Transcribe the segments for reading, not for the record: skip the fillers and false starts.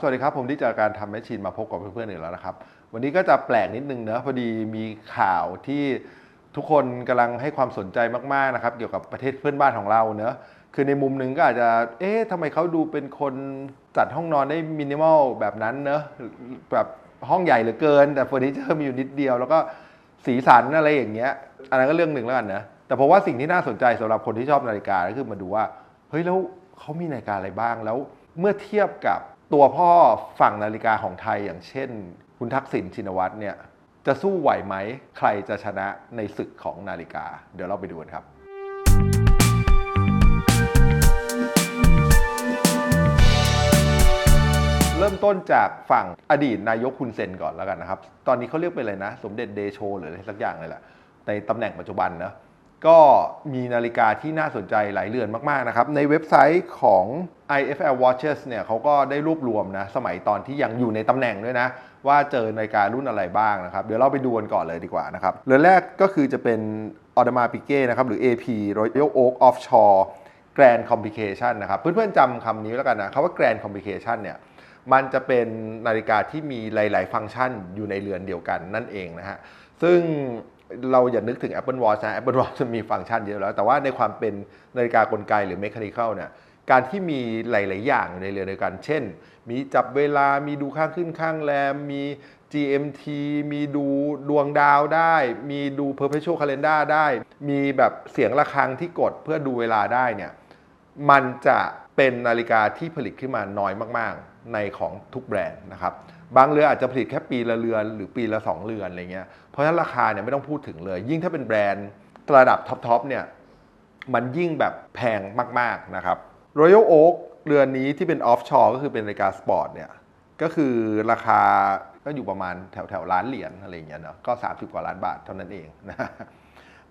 สวัสดีครับผมที่จากการทำแมชชีนมาพบกับเพื่อนๆอีกแล้วนะครับวันนี้ก็จะแปลกนิดนึงเนอะพอดีมีข่าวที่ทุกคนกำลังให้ความสนใจมากๆนะครับเกี่ยวกับประเทศเพื่อนบ้านของเราเนอะคือในมุมหนึ่งก็อาจจะทำไมเขาดูเป็นคนจัดห้องนอนได้มินิมอลแบบนั้นเนอะแบบห้องใหญ่เหลือเกินแต่เฟอร์นิเจอร์มีอยู่นิดเดียวแล้วก็สีสันอะไรอย่างเงี้ยอันนั้นก็เรื่องหนึ่งแล้วกันนะแต่ผมว่าสิ่งที่น่าสนใจสำหรับคนที่ชอบนาฬิกาก็คือมาดูว่าเฮ้ยแล้วเขามีนาฬิกาอะไรบ้างแล้วเมื่อเทียบกับตัวพ่อฝั่งนาฬิกาของไทยอย่างเช่นคุณทักษิณชินวัตรเนี่ยจะสู้ไหวไหมใครจะชนะในศึกของนาฬิกาเดี๋ยวเราไปดูกันครับเริ่มต้นจากฝั่งอดีตนายกฮุนเซนก่อนแล้วกันนะครับตอนนี้เขาเรียกเป็นอะไรนะสมเด็จเดโชหรืออะไรสักอย่างเลยแหละในตำแหน่งปัจจุบันนะก็มีนาฬิกาที่น่าสนใจหลายเรือนมากๆนะครับในเว็บไซต์ของ IFL Watches เนี่ยเขาก็ได้รวบรวมนะสมัยตอนที่ยังอยู่ในตำแหน่งด้วยนะว่าเจอนาฬิการุ่นอะไรบ้างนะครับเดี๋ยวเราไปดูกันก่อนเลยดีกว่านะครับเรือนแรกก็คือจะเป็น Audemars Piguet นะครับหรือ AP Royal Oak Offshore Grand Complication นะครับเพื่อนๆจำคำนี้แล้วกันนะคำว่า Grand Complication เนี่ยมันจะเป็นนาฬิกาที่มีหลายๆฟังก์ชันอยู่ในเรือนเดียวกันนั่นเองนะฮะซึ่งเราอย่านึกถึง Apple Watch นะ Apple Watch จะมีฟังก์ชันเยอะแล้วแต่ว่าในความเป็นนาฬิกากลไกหรือ Mechanical เนี่ยการที่มีหลายๆอย่างในเรือนเดียวกันเช่นมีจับเวลามีดูข้างขึ้นข้างแรมมี GMT มีดูดวงดาวได้มีดู Perpetual Calendar ได้มีแบบเสียงระฆังที่กดเพื่อดูเวลาได้เนี่ยมันจะเป็นนาฬิกาที่ผลิตขึ้นมาน้อยมากๆในของทุกแบรนด์นะครับบางเรือนอาจจะผลิตแค่ปีละเรือนหรือปีละ2เรือนอะไรเงี้ยเพราะฉะนั้นราคาเนี่ยไม่ต้องพูดถึงเลยยิ่งถ้าเป็นแบรนด์ระดับท็อปเนี่ยมันยิ่งแบบแพงมากๆนะครับ Royal Oak เรือนนี้ที่เป็นออฟชอร์ก็คือเป็นนาฬิกาสปอร์ตเนี่ยก็คือราคาก็อยู่ประมาณแถวล้านเหรียญอะไรเงี้ยเนาะก็30 กว่าล้านบาทเท่านั้นเองนะ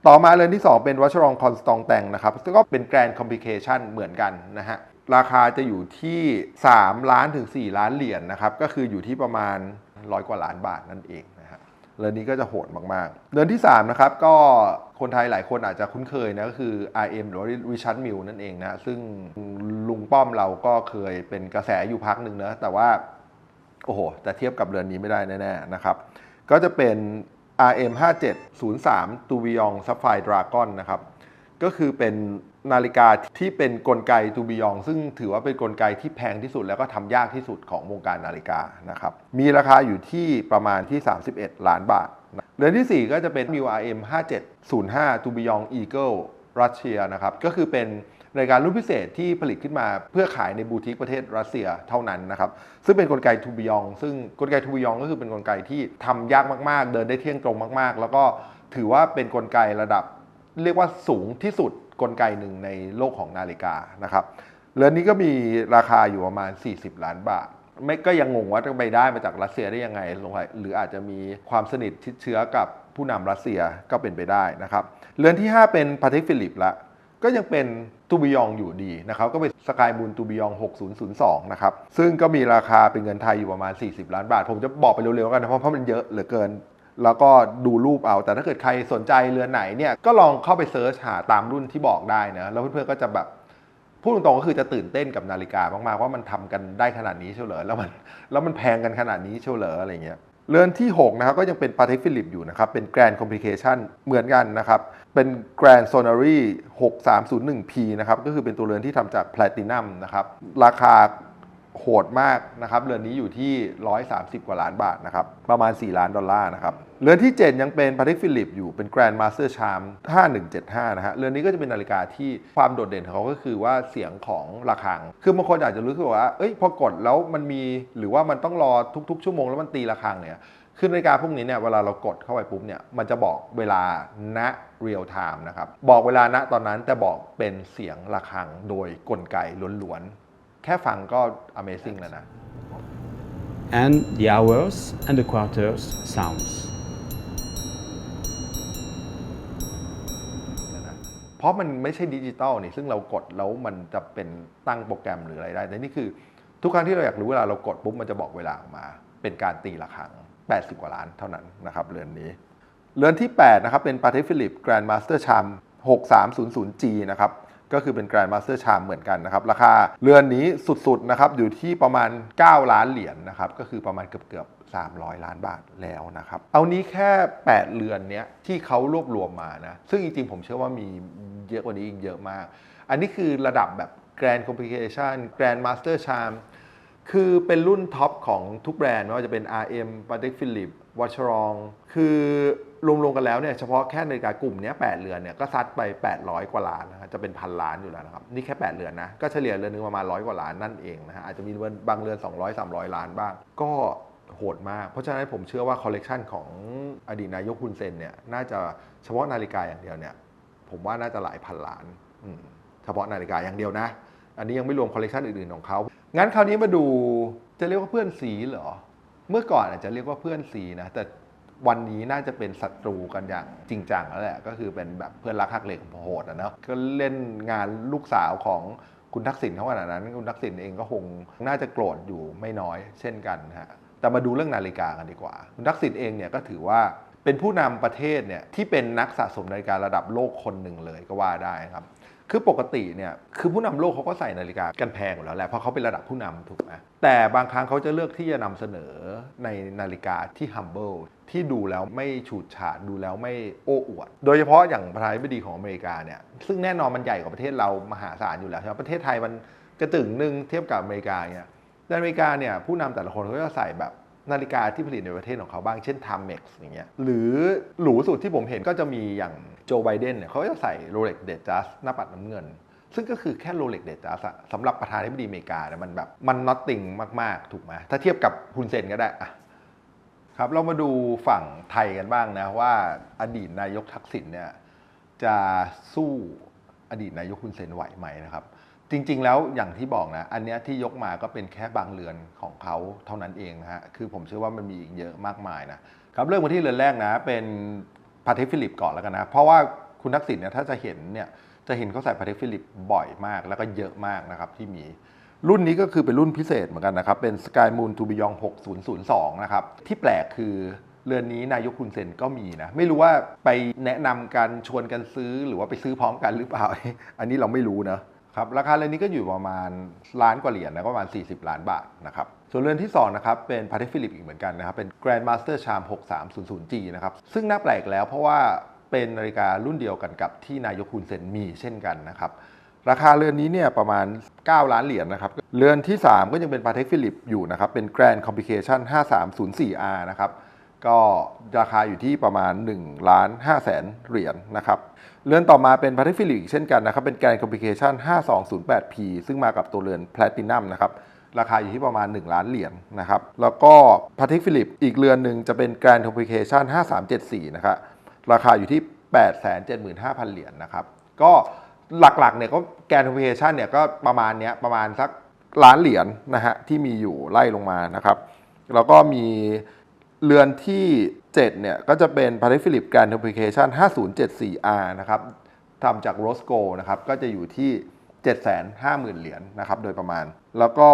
ต่อมาเรือนที่2เป็นวัชรองคอนสตองแตงนะครับซึ่งก็เป็น Grand Complication เหมือนกันนะฮะราคาจะอยู่ที่3ล้านถึง4ล้านเหรียญนะครับก็คืออยู่ที่ประมาณ100 กว่าล้านบาทนั่นเองนะฮะเรือนนี้ก็จะโหดมากๆเรือนที่3นะครับก็คนไทยหลายคนอาจจะคุ้นเคยนะก็คือ RM หรือว่า Richard Mille นั่นเองนะซึ่งลุงป้อมเราก็เคยเป็นกระแสอยู่พักหนึ่งนะแต่ว่าโอ้โหแต่เทียบกับเรือนนี้ไม่ได้แน่ๆนะครับก็จะเป็นRM 5703 Tourbillon Sapphire Dragon นะครับก็คือเป็นนาฬิกาที่เป็นกลไก Tourbillon ซึ่งถือว่าเป็นกลไกที่แพงที่สุดแล้วก็ทำยากที่สุดของวงการนาฬิกานะครับมีราคาอยู่ที่ประมาณที่31ล้านบาทเรือนที่4ก็จะเป็น Mille RM 5705 Tourbillon Eagle Russia นะครับก็คือเป็นนาฬิการุ่นพิเศษที่ผลิตขึ้นมาเพื่อขายในบูติกประเทศรัสเซียเท่านั้นนะครับซึ่งเป็นกลไกทูบิยองซึ่งกลไกทูบิยองก็คือเป็นกลไกที่ทำยากมากๆเดินได้เที่ยงตรงมากๆแล้วก็ถือว่าเป็นกลไกระดับเรียกว่าสูงที่สุดกลไกหนึ่งในโลกของนาฬิกานะครับเรือนนี้ก็มีราคาอยู่ประมาณ40ล้านบาทไม่ก็ยังงงว่าจะไปได้มาจากรัสเซียได้ยังไงหรืออาจจะมีความสนิทชิดเชื้อกับผู้นำรัสเซียก็เป็นไปได้นะครับเรือนที่5เป็นพาเทคฟิลิปละก็ยังเป็นตูบิยองอยู่ดีนะครับก็เป็นสกายมูนตูบิยอง6002นะครับซึ่งก็มีราคาเป็นเงินไทยอยู่ประมาณ40ล้านบาทผมจะบอกไปเร็วๆกันนะเพราะมันเยอะเหลือเกินแล้วก็ดูรูปเอาแต่ถ้าเกิดใครสนใจเรือนไหนเนี่ยก็ลองเข้าไปเซิร์ชหาตามรุ่นที่บอกได้นะแล้วเพื่อนๆก็จะแบบพูดตรงๆก็คือจะตื่นเต้นกับนาฬิกามากๆว่ามันทำกันได้ขนาดนี้เชียวเหรอแล้วมันแพงกันขนาดนี้เชียวเหรออะไรเงี้ยเรือนที่6นะครับก็ยังเป็นปาเทคฟิลิปอยู่นะครับเป็น Grand Complication เหมือนกันนะครับเป็น Grand Sonnery 6301P นะครับก็คือเป็นตัวเรือนที่ทำจากแพลตินัมนะครับราคาโหดมากนะครับเรือนนี้อยู่ที่130กว่าล้านบาทนะครับประมาณ$4 ล้านนะครับเรือนที่7ยังเป็นพาเทคฟิลิปอยู่เป็น Grand Master Charm 5175นะฮะเรือนนี้ก็จะเป็นนาฬิกาที่ความโดดเด่นของเขาก็คือว่าเสียงของระฆังคือบางคนอาจจะรู้สึกว่าพอกดแล้วมันมีหรือว่ามันต้องรอทุกๆชั่วโมงแล้วมันตีระฆังเนี่ยคือนาฬิกาพวกนี้เนี่ยเวลาเรากดเข้าไปปุ๊บเนี่ยมันจะบอกเวลาณ real time นะครับบอกเวลาณตอนนั้นแต่บอกเป็นเสียงระฆังโดยกลไกล้วนๆแค่ฟังก็ amazing แล้วนะ and the hours and the quarters sounds เพราะมันไม่ใช่ดิจิตอลนี่ซึ่งเรากดแล้วมันจะเป็นตั้งโปรแกรมหรืออะไรได้แต่นี่คือทุกครั้งที่เราอยากรู้เวลาเรากดปุ๊บมันจะบอกเวลาออกมาเป็นการตีระฆัง80 กว่าล้านเท่านั้นนะครับเรือนนี้เรือนที่8นะครับเป็น Patek Philippe Grand Master Charm 6300G นะครับ ก็คือเป็น Grand Master Charm เหมือนกันนะครับราคาเรือนนี้สุดๆนะครับอยู่ที่ประมาณ9 ล้านเหรียญนะครับก็คือประมาณเกือบ300 ล้านบาทแล้วนะครับเอานี้แค่8เรือนเนี้ยที่เขารวบรวมมานะซึ่งจริงๆผมเชื่อว่ามีเยอะกว่านี้อีกเยอะมากอันนี้คือระดับแบบ Grand Complication Grand Master Charm คือเป็นรุ่นท็อปของทุกแบรนด์ไม่ว่าจะเป็น RM Patek Philippe Vacheron คือรวมๆกันแล้วเนี่ยเฉพาะแค่นาฬิกากลุ่มนี้8เรือนเนี่ยก็ซัดไป800 กว่าล้านนะครับจะเป็นพันล้านอยู่แล้วนะครับนี่แค่8เรือนนะก็เฉลี่ยเรือนนึงประมาณ100 กว่าล้านนั่นเองนะฮะอาจจะมีบางเรือน200-300 ล้านบ้างก็โหดมากเพราะฉะนั้นผมเชื่อว่าคอลเลกชันของอดีตนายกฮุนเซนเนี่ยน่าจะเฉพาะนาฬิกาอย่างเดียวเนี่ยผมว่าน่าจะหลายพันล้านเฉพาะนาฬิกาอย่างเดียวนะอันนี้ยังไม่รวมคอลเลกชันอื่นๆของเขางั้นคราวนี้มาดูจะเรียกว่าเพื่อนสีเหรอเมื่อก่อนอาจจะเรียกว่าเพื่อนสีนะแต่วันนี้น่าจะเป็นศัตรูกันอย่างจริงจังแล้วแหละก็คือเป็นแบบเพื่อนรักหักเหล็กโหดนะเนาะก็เล่นงานลูกสาวของคุณทักษิณเท่าขนาดนั้นคุณทักษิณเองก็คงน่าจะโกรธอยู่ไม่น้อยเช่นกันฮะแต่มาดูเรื่องนาฬิกากันดีกว่าคุณทักษิณเองเนี่ยก็ถือว่าเป็นผู้นำประเทศเนี่ยที่เป็นนักสะสมนาฬิการะดับโลกคนหนึ่งเลยก็ว่าได้ครับคือปกติเนี่ยคือผู้นำโลกเขาก็ใส่นาฬิกากันแพงอยู่แล้วแหละเพราะเขาเป็นระดับผู้นำถูกไหมแต่บางครั้งเขาจะเลือกที่จะนำเสนอในนาฬิกาที่ humble ที่ดูแล้วไม่ฉูดฉาดดูแล้วไม่โอ้อวดโดยเฉพาะอย่างประธานาธิบดีของอเมริกาเนี่ยซึ่งแน่นอนมันใหญ่กว่าประเทศเรามหาศาลอยู่แล้วใช่ไหมประเทศไทยมันกระจึงหนึ่งเทียบกับอเมริกาเนี่ยในอเมริกาเนี่ยผู้นำแต่ละคนเขาจะใส่แบบนาฬิกาที่ผลิตในประเทศของเขาบ้างเช่น Timex อย่างเงี้ยหรือหรูสุดที่ผมเห็นก็จะมีอย่างโจไบเดนเนี่ยเขาจะใส่ Rolex Datejust หน้าปัดน้ำเงินซึ่งก็คือแค่ Rolex Datejust สำหรับประธานาธิบดีอเมริกาเนี่ยมันแบบมัน nothing มากๆถูกไหมถ้าเทียบกับฮุนเซนก็ได้อะครับเรามาดูฝั่งไทยกันบ้างนะว่าอดีตนายกทักษิณเนี่ยจะสู้อดีตนายกฮุนเซนไหวไหมนะครับจริงๆแล้วอย่างที่บอกนะอันเนี้ยที่ยกมาก็เป็นแค่บางเรือนของเขาเท่านั้นเองนะฮะคือผมเชื่อว่ามันมีอีกเยอะมากมายนะครับเริ่มมาที่เรือนแรกนะเป็นพาเทคฟิลิปก่อนแล้วกันนะเพราะว่าคุณทักษิณเนี่ยถ้าจะเห็นเนี่ยจะเห็นเขาใส่พาเทคฟิลิปบ่อยมากแล้วก็เยอะมากนะครับที่มีรุ่นนี้ก็คือเป็นรุ่นพิเศษเหมือนกันนะครับเป็น Sky Moon Tourbillon 6002นะครับที่แปลกคือเรือนนี้นายกฮุนเซนก็มีนะไม่รู้ว่าไปแนะนำกันชวนกันซื้อหรือว่าไปซื้อพร้อมกันหรือเปล่า อันนี้เราไม่รู้นะครับราคาเรือนนี้ก็อยู่ประมาณล้านกว่าเหรียญนะก็ประมาณ40 ล้านบาทนะครับส่วนเรือนที่2นะครับเป็นพาเทคฟิลิปอีกเหมือนกันนะครับเป็น Grand Master Charm 6300G นะครับซึ่งน่าแปลกแล้วเพราะว่าเป็นนาฬิการุ่นเดียวกันกับที่นายกฮุนเซนมีเช่นกันนะครับราคาเรือนนี้เนี่ยประมาณ9 ล้านเหรียญนะครับเรือนที่3ก็ยังเป็นพาเทคฟิลิปอยู่นะครับเป็น Grand Complication 5304R นะครับก็ราคาอยู่ที่ประมาณ1 ล้าน5แสนเหรียญนะครับเรือนต่อมาเป็นพาเทคฟิลิปเช่นกันนะครับเป็น Grand Complication 5208P ซึ่งมากับตัวเรือนแพลตินัมนะครับราคาอยู่ที่ประมาณ1 ล้านเหรียญนะครับแล้วก็พาเทคฟิลิปอีกเรือนหนึ่งจะเป็น Grand Complication 5374นะครับราคาอยู่ที่ 875,000 เหรียญนะครับก็หลักๆเนี่ยก็แกนคอมพิวเตชันเนี่ยก็ประมาณเนี้ยประมาณสักล้านเหรียญนะฮะที่มีอยู่ไล่ลงมานะครับแล้วก็มีเรือนที่7เนี่ยก็จะเป็น Patek Philippe Grand Complication 5074R นะครับทำจากโรสโกนะครับก็จะอยู่ที่ 750,000 เหรียญนะครับโดยประมาณแล้วก็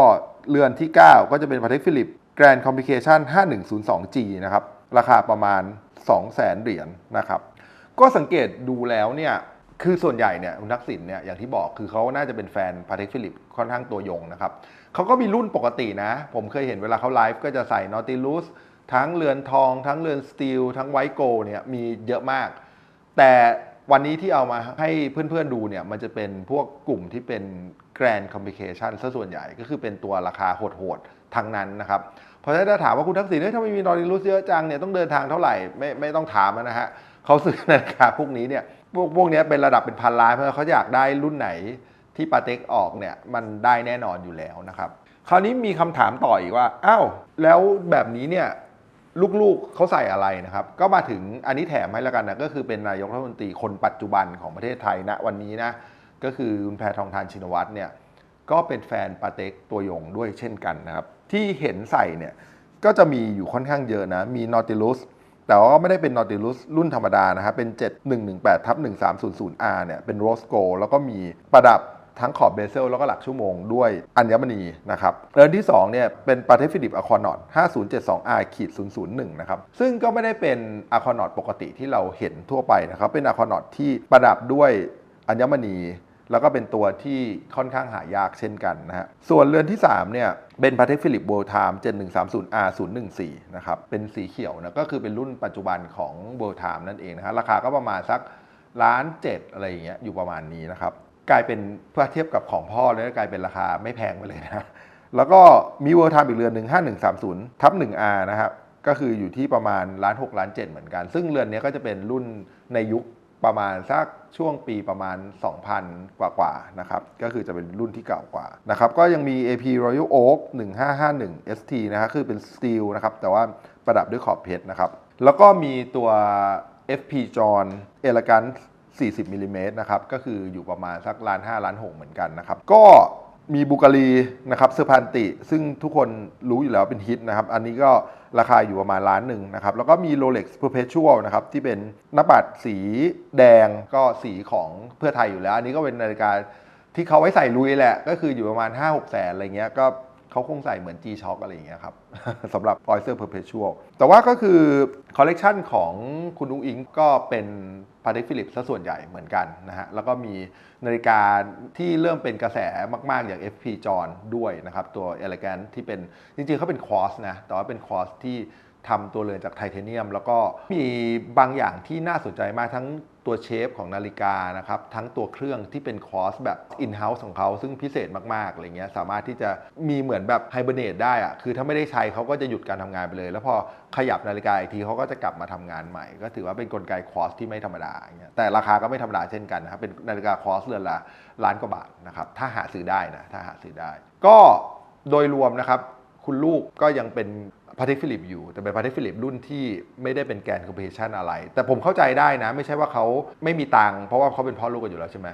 เรือนที่9ก็จะเป็น Patek Philippe Grand Complication 5102G นะครับราคาประมาณ 200,000 เหรียญนะครับก็สังเกตดูแล้วเนี่ยคือส่วนใหญ่เนี่ยคุณทักษิณเนี่ยอย่างที่บอกคือเขาน่าจะเป็นแฟนพาเทคฟิลิปค่อนข้างตัวยงนะครับเขาก็มีรุ่นปกตินะผมเคยเห็นเวลาเขาไลฟ์ก็จะใส่นอติลูสทั้งเรือนทองทั้งเรือนสตีลทั้งไวท์โกลเนี่ยมีเยอะมากแต่วันนี้ที่เอามาให้เพื่อนๆดูเนี่ยมันจะเป็นพวกกลุ่มที่เป็น Grand Complication ซะส่วนใหญ่ก็คือเป็นตัวราคาโหดๆทั้งนั้นนะครับเพราะฉะนั้นถ้าถามว่าคุณทักษิณถ้าไม่มีนอติลูสเยอะจังเนี่ยต้องเดินทางเท่าไหร่ไม่ต้องถามนะฮะเขาซื้อนาฬิกาพวกนี้เนี่ยพวกนี้เป็นระดับเป็นพันล้านเพราะเขาอยากได้รุ่นไหนที่ปาเต็กออกเนี่ยมันได้แน่นอนอยู่แล้วนะครับคราวนี้มีคำถามต่ออีกว่าอ้าวแล้วแบบนี้เนี่ยลูกๆเขาใส่อะไรนะครับก็มาถึงอันนี้แถมให้แล้วกันนะก็คือเป็นนายกรัฐมนตรีคนปัจจุบันของประเทศไทยณวันนี้นะก็คือคุณแพทองธารชินวัตรเนี่ยก็เป็นแฟนปาเต็กตัวยงด้วยเช่นกันนะครับที่เห็นใส่เนี่ยก็จะมีอยู่ค่อนข้างเยอะนะมี Nautilusแต่ว่าไม่ได้เป็น Nautilus รุ่นธรรมดานะครับเป็น 7118/1300R เนี่ยเป็นโรสโกแล้วก็มีประดับทั้งขอบเบเซลแล้วก็หลักชั่วโมงด้วยอัญมณีนะครับเรือนที่2เนี่ยเป็น Patek Philippe Aquanaut 5072R-001 นะครับซึ่งก็ไม่ได้เป็น Aquanaut ปกติที่เราเห็นทั่วไปนะครับเป็น Aquanaut ที่ประดับด้วยอัญมณี แล้วก็เป็นตัวที่ค่อนข้างหายากเช่นกันนะฮะส่วนเรือนที่3เนี่ยเป็น Patek Philippe World Time 7130R014 นะครับเป็นสีเขียวนะก็คือเป็นรุ่นปัจจุบันของ World Time นั่นเองนะฮะราคาก็ประมาณสัก1,700,000อะไรอย่างเงี้ยอยู่ประมาณนี้นะครับกลายเป็นเพื่อเทียบกับของพ่อแล้วกลายเป็นราคาไม่แพงไปเลยนะแล้วก็มี World Time อีกเรือนหนึ่ง 5130/1R นะครับก็คืออยู่ที่ประมาณ1,600,000-1,700,000เหมือนกันซึ่งเรือนนี้ก็จะเป็นรุ่นในยุคประมาณสักช่วงปีประมาณ 2,000 กว่าๆนะครับก็คือจะเป็นรุ่นที่เก่ากว่านะครับก็ยังมี AP Royal Oak 1551 ST นะครับคือเป็นสตีลนะครับแต่ว่าประดับด้วยขอบเพชรนะครับแล้วก็มีตัว FP John Elegant 40 มิลลิเมตรนะครับก็คืออยู่ประมาณสัก1,500,000-1,600,000เหมือนกันนะครับก็มีบูการีนะครับเซอร์พันติซึ่งทุกคนรู้อยู่แล้วเป็นฮิตนะครับอันนี้ก็ราคาอยู่ประมาณ1,000,000นะครับแล้วก็มี Rolex Perpetual นะครับที่เป็นหน้าปัดสีแดงก็สีของเพื่อไทยอยู่แล้วอันนี้ก็เป็นนาฬิกาที่เขาไว้ใส่ลุยแหละก็คืออยู่ประมาณ 5-6 แสนอะไรเงี้ยก็เขาคงใส่เหมือน G-Shock อะไรอย่างเงี้ยครับ สำหรับ Oyster Perpetual แต่ว่าก็คือคอลเลกชันของคุณอุ้งอิงก็เป็น Patek Philippe ซะส่วนใหญ่เหมือนกันนะฮะแล้วก็มีนาฬิกาที่เริ่มเป็นกระแสมากๆอย่าง FP John ด้วยนะครับตัว Elegant ที่เป็นจริงๆเขาเป็นควอสนะแต่ว่าเป็นควอสที่ทำตัวเรือนจากไทเทเนียมแล้วก็มีบางอย่างที่น่าสนใจมากทั้งตัวเชฟของนาฬิกานะครับทั้งตัวเครื่องที่เป็นควอสแบบ in-house ของเขาซึ่งพิเศษมากๆอะไรเงี้ยสามารถที่จะมีเหมือนแบบไฮเบอร์เนตได้อะคือถ้าไม่ได้ใช้เขาก็จะหยุดการทำงานไปเลยแล้วพอขยับนาฬิกาอีกทีเขาก็จะกลับมาทำงานใหม่ก็ถือว่าเป็นกลไกควอสที่ไม่ธรรมดาอย่างเงี้ยแต่ราคาก็ไม่ธรรมดาเช่นกันนะครับเป็นนาฬิกาควอสเรือนละ1,000,000 กว่าบาทนะครับถ้าหาซื้อได้นะถ้าหาซื้อได้ก็โดยรวมนะครับคุณลูกก็ยังเป็นPatek Philippe อยู่แต่เป็น Patek Philippe รุ่นที่ไม่ได้เป็นแกรนด์คอมเพลชั่นอะไรแต่ผมเข้าใจได้นะไม่ใช่ว่าเขาไม่มีตังค์เพราะว่าเขาเป็นพ่อลูกกันอยู่แล้วใช่ไหม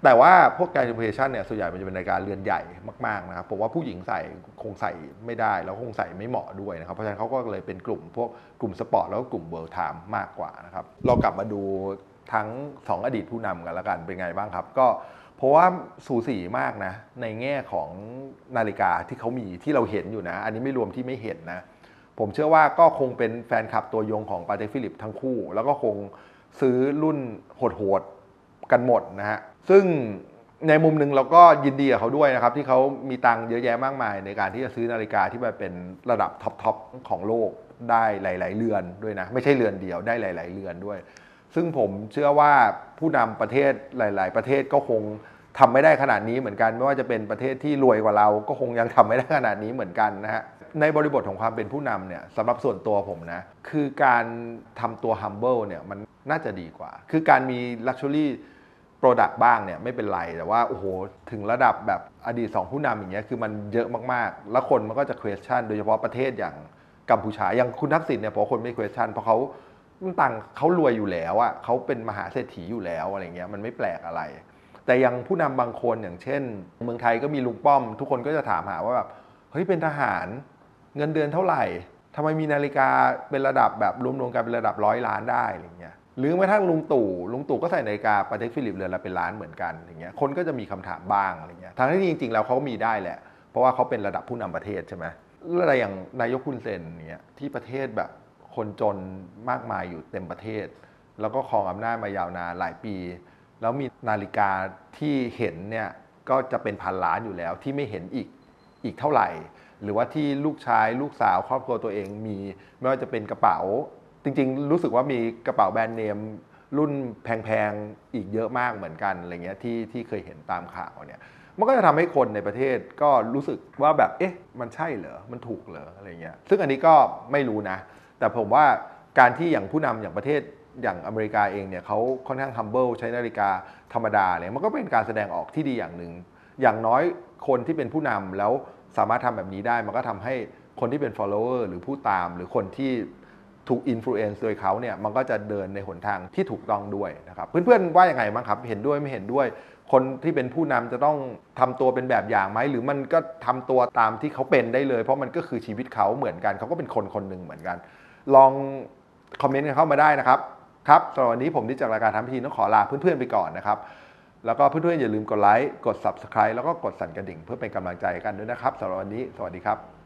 แต่ว่าพวกแกรนด์คอมเพลชั่นเนี่ยส่วนใหญ่มันจะเป็นนาฬิกาเรือนใหญ่มากๆนะครับผมว่าผู้หญิงใส่คงใส่ไม่ได้แล้วคงใส่ไม่เหมาะด้วยนะครับเพราะฉะนั้นเขาก็เลยเป็นกลุ่มพวกกลุ่มสปอร์ตแล้วก็กลุ่มเวิลด์ไทม์มากกว่านะครับเรากลับมาดูทั้ง2อดีตผู้นำกันแล้วกันเป็นไงบ้างครับก็เพราะว่าสูสีมากนะในแง่ของนาฬิกาที่เขามีที่เราเห็นอยู่นะอันนี้ไม่รวมที่ไม่เห็นนะผมเชื่อว่าก็คงเป็นแฟนคลับตัวยงของ Patek Philippe ทั้งคู่แล้วก็คงซื้อรุ่นโหดๆกันหมดนะฮะซึ่งในมุมหนึ่งเราก็ยินดีกับเขาด้วยนะครับที่เขามีตังค์เยอะแยะมากมายในการที่จะซื้อนาฬิกาที่มันเป็นระดับท็อปของโลกได้หลายๆเรือนด้วยนะไม่ใช่เรือนเดียวได้หลายๆเรือนด้วยซึ่งผมเชื่อว่าผู้นำประเทศหลายๆประเทศก็คงทำไม่ได้ขนาดนี้เหมือนกันไม่ว่าจะเป็นประเทศที่รวยกว่าเราก็คงยังทำไม่ได้ขนาดนี้เหมือนกันนะฮะในบริบทของความเป็นผู้นำเนี่ยสำหรับส่วนตัวผมนะคือการทำตัว humble เนี่ยมันน่าจะดีกว่าคือการมี luxury product บ้างเนี่ยไม่เป็นไรแต่ว่าโอ้โหถึงระดับแบบอดีต2ผู้นำอย่างเงี้ยคือมันเยอะมากๆแล้วคนมันก็จะ question โดยเฉพาะประเทศอย่างกัมพูชาอย่างคุณทักษิณเนี่ยผมคนไม่ question เพราะเขาตังเขารวยอยู่แล้วอ่ะเขาเป็นมหาเศรษฐีอยู่แล้วอะไรเงี้ยมันไม่แปลกอะไรแต่ยังผู้นำบางคนอย่างเช่นเมืองไทยก็มีลุงป้อมทุกคนก็จะถามหาว่าแบบเฮ้ยเป็นทหารเงินเดือนเท่าไหร่ทำไมมีนาฬิกาเป็นระดับแบบรวมๆกันเป็นระดับ100 ล้านได้อะไรเงี้ยหรือแม้กระทั่งลุงตู่ก็ใส่นาฬิกาPatek Philippeเรือนละเป็นล้านเหมือนกันอย่างเงี้ยคนก็จะมีคำถามบ้างอะไรเงี้ยทางที่จริงๆแล้วเขามีได้แหละเพราะว่าเขาเป็นระดับผู้นำประเทศใช่ไหมอะไรอย่างนายกฮุนเซนเนี่ยที่ประเทศแบบคนจนมากมายอยู่เต็มประเทศแล้วก็ครองอำนาจมายาวนานหลายปีแล้วมีนาฬิกาที่เห็นเนี่ยก็จะเป็นพันล้านอยู่แล้วที่ไม่เห็นอีกเท่าไหร่หรือว่าที่ลูกชายลูกสาวครอบครัวตัวเองมีไม่ว่าจะเป็นกระเป๋าจริงๆรู้สึกว่ามีกระเป๋าแบรนด์เนมรุ่นแพงๆอีกเยอะมากเหมือนกันอะไรเงี้ยที่เคยเห็นตามข่าวเนี่ยมันก็จะทำให้คนในประเทศก็รู้สึกว่าแบบเอ๊ะมันใช่เหรอมันถูกเหรออะไรเงี้ยซึ่งอันนี้ก็ไม่รู้นะแต่ผมว่าการที่อย่างผู้นำอย่างประเทศอย่างอเมริกาเองเนี่ยเขาค่อนข้าง humble ใช้นาฬิกาธรรมดาเนี่ยมันก็เป็นการแสดงออกที่ดีอย่างหนึ่งอย่างน้อยคนที่เป็นผู้นำแล้วสามารถทำแบบนี้ได้มันก็ทำให้คนที่เป็น follower หรือผู้ตามหรือคนที่ถูก influence โดยเขาเนี่ยมันก็จะเดินในหนทางที่ถูกต้องด้วยนะครับเพื่อนๆว่ายังไงบ้างครับเห็นด้วยไม่เห็นด้วยคนที่เป็นผู้นำจะต้องทำตัวเป็นแบบอย่างไหมหรือมันก็ทำตัวตามที่เขาเป็นได้เลยเพราะมันก็คือชีวิตเขาเหมือนกันเขาก็เป็นคนคนหนึ่งเหมือนกันลองคอมเมนต์กันเข้ามาได้นะครับครับสำหรับวันนี้ผมที่จากรายการทำพิธีต้องขอลาเพื่อนๆไปก่อนนะครับแล้วก็เพื่อนๆอย่าลืมกดไลค์กด Subscribe แล้วก็กดสั่นกระดิ่งเพื่อเป็นกำลังใจกันด้วยนะครับสำหรับวันนี้สวัสดีครับ